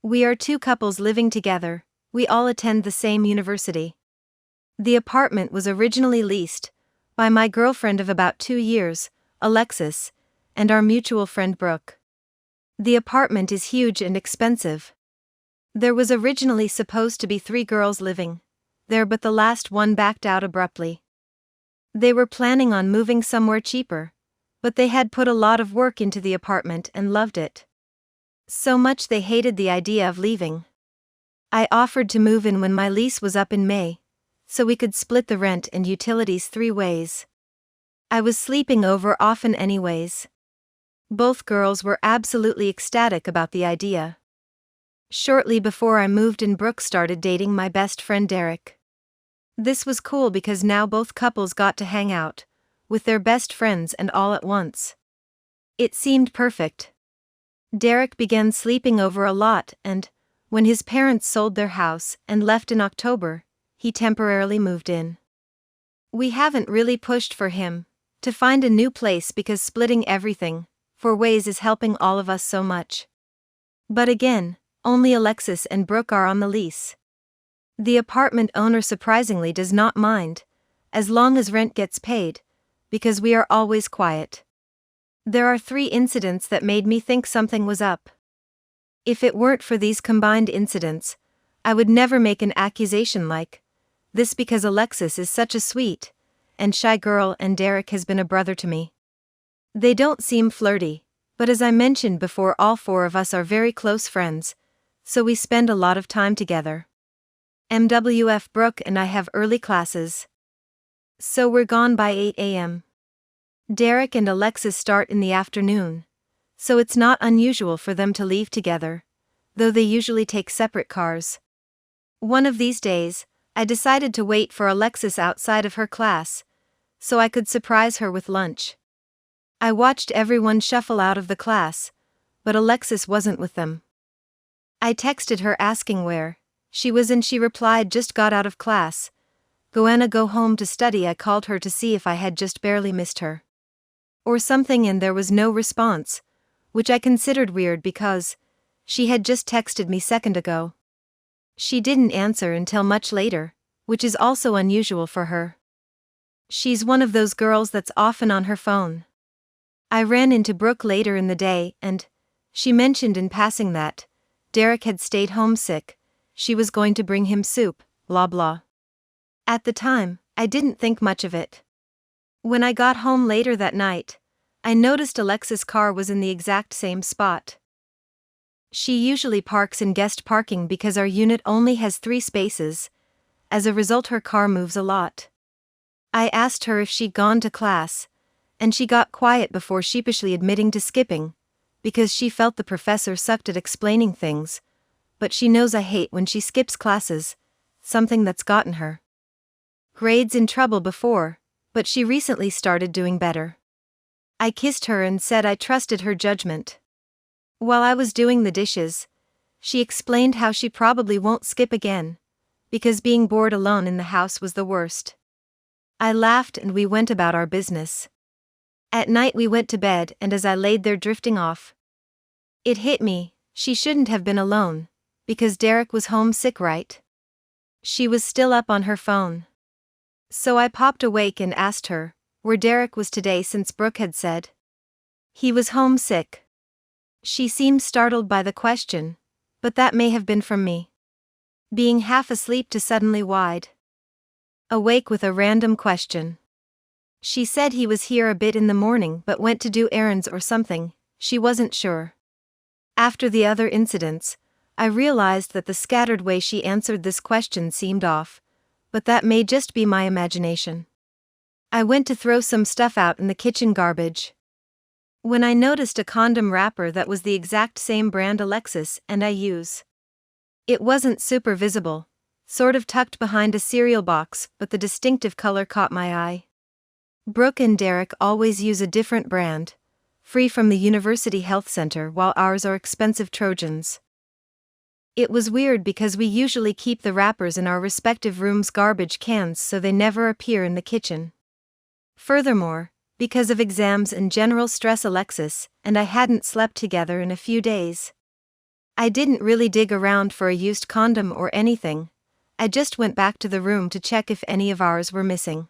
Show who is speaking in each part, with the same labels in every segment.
Speaker 1: We are two couples living together, we all attend the same university. The apartment was originally leased by my girlfriend of about 2 years, Alexis, and our mutual friend Brooke. The apartment is huge and expensive. There was originally supposed to be 3 girls living there, but the last one backed out abruptly. They were planning on moving somewhere cheaper, but they had put a lot of work into the apartment and loved it so much they hated the idea of leaving. I offered to move in when my lease was up in May, so we could split the rent and utilities 3 ways. I was sleeping over often anyways. Both girls were absolutely ecstatic about the idea. Shortly before I moved in, Brooke started dating my best friend Derek. This was cool because now both couples got to hang out with their best friends and all at once. It seemed perfect. Derek began sleeping over a lot, and when his parents sold their house and left in October, he temporarily moved in. We haven't really pushed for him to find a new place because splitting everything 4 ways is helping all of us so much. But again, only Alexis and Brooke are on the lease. The apartment owner surprisingly does not mind, as long as rent gets paid, because we are always quiet. There are 3 incidents that made me think something was up. If it weren't for these combined incidents, I would never make an accusation like this because Alexis is such a sweet and shy girl and Derek has been a brother to me. They don't seem flirty, but as I mentioned before, all 4 of us are very close friends, so we spend a lot of time together. MWF Brooke and I have early classes, so we're gone by 8 a.m. Derek and Alexis start in the afternoon, so it's not unusual for them to leave together, though they usually take separate cars. One of these days, I decided to wait for Alexis outside of her class, so I could surprise her with lunch. I watched everyone shuffle out of the class, but Alexis wasn't with them. I texted her asking where she was and she replied, "Just got out of class. Goanna, go home to study." I called her to see if I had just barely missed her or something, and there was no response, which I considered weird because she had just texted me second ago. She didn't answer until much later, which is also unusual for her. She's one of those girls that's often on her phone. I ran into Brooke later in the day, and she mentioned in passing that Derek had stayed homesick, she was going to bring him soup, blah blah. At the time, I didn't think much of it. When I got home later that night, I noticed Alexis' car was in the exact same spot. She usually parks in guest parking because our unit only has 3 spaces. As a result, her car moves a lot. I asked her if she'd gone to class, and she got quiet before sheepishly admitting to skipping, because she felt the professor sucked at explaining things, but she knows I hate when she skips classes, something that's gotten her grades in trouble before, but she recently started doing better. I kissed her and said I trusted her judgment. While I was doing the dishes, she explained how she probably won't skip again, because being bored alone in the house was the worst. I laughed and we went about our business. At night we went to bed, and as I laid there drifting off, it hit me, she shouldn't have been alone, because Derek was homesick, right? She was still up on her phone. So I popped awake and asked her where Derek was today, since Brooke had said he was homesick. She seemed startled by the question, but that may have been from me being half asleep to suddenly wide awake with a random question. She said he was here a bit in the morning but went to do errands or something, she wasn't sure. After the other incidents, I realized that the scattered way she answered this question seemed off, but that may just be my imagination. I went to throw some stuff out in the kitchen garbage when I noticed a condom wrapper that was the exact same brand Alexis and I use. It wasn't super visible, sort of tucked behind a cereal box, but the distinctive color caught my eye. Brooke and Derek always use a different brand, free from the University Health Center, while ours are expensive Trojans. It was weird because we usually keep the wrappers in our respective rooms' garbage cans so they never appear in the kitchen. Furthermore, because of exams and general stress, Alexis and I hadn't slept together in a few days. I didn't really dig around for a used condom or anything. I just went back to the room to check if any of ours were missing.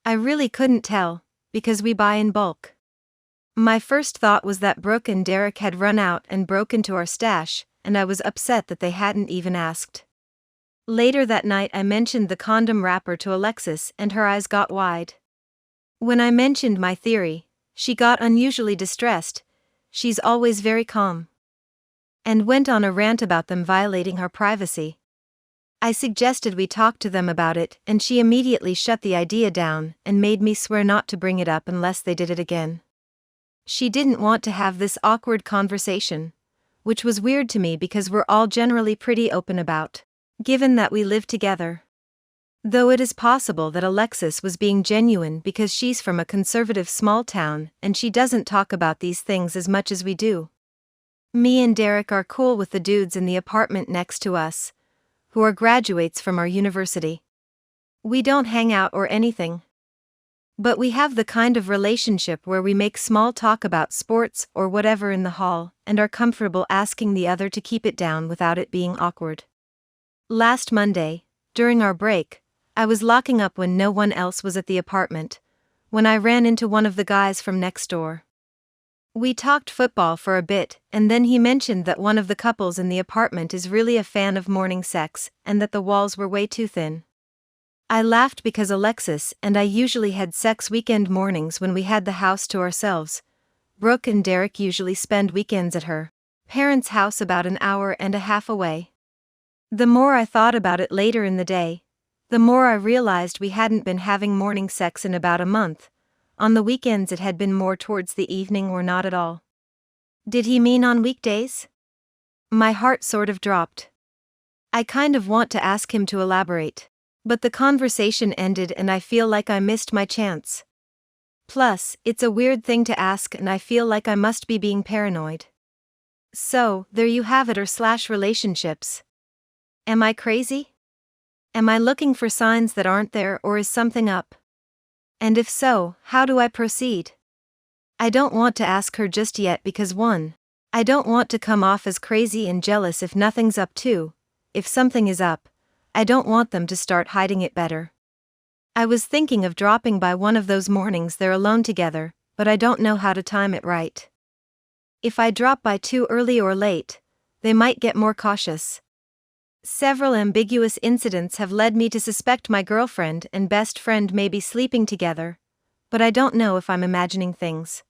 Speaker 1: I really couldn't tell, because we buy in bulk. My first thought was that Brooke and Derek had run out and broke into our stash, and I was upset that they hadn't even asked. Later that night I mentioned the condom wrapper to Alexis and her eyes got wide. When I mentioned my theory, she got unusually distressed. She's always very calm. And went on a rant about them violating her privacy. I suggested we talk to them about it, and she immediately shut the idea down and made me swear not to bring it up unless they did it again. She didn't want to have this awkward conversation, which was weird to me because we're all generally pretty open about, given that we live together. Though it is possible that Alexis was being genuine because she's from a conservative small town and she doesn't talk about these things as much as we do. Me and Derek are cool with the dudes in the apartment next to us, who are graduates from our university. We don't hang out or anything. But we have the kind of relationship where we make small talk about sports or whatever in the hall and are comfortable asking the other to keep it down without it being awkward. Last Monday, during our break, I was locking up when no one else was at the apartment, when I ran into one of the guys from next door. We talked football for a bit, and then he mentioned that one of the couples in the apartment is really a fan of morning sex and that the walls were way too thin. I laughed because Alexis and I usually had sex weekend mornings when we had the house to ourselves. Brooke and Derek usually spend weekends at her parents' house about an hour and a half away. The more I thought about it later in the day, the more I realized we hadn't been having morning sex in about a month. On the weekends it had been more towards the evening or not at all. Did he mean on weekdays? My heart sort of dropped. I kind of want to ask him to elaborate. But the conversation ended and I feel like I missed my chance. Plus, it's a weird thing to ask and I feel like I must be being paranoid. So, there you have it relationships. Am I crazy? Am I looking for signs that aren't there or is something up? And if so, how do I proceed? I don't want to ask her just yet because 1. I don't want to come off as crazy and jealous if nothing's up. 2. If something is up, I don't want them to start hiding it better. I was thinking of dropping by one of those mornings they're alone together, but I don't know how to time it right. If I drop by too early or late, they might get more cautious. Several ambiguous incidents have led me to suspect my girlfriend and best friend may be sleeping together, but I don't know if I'm imagining things.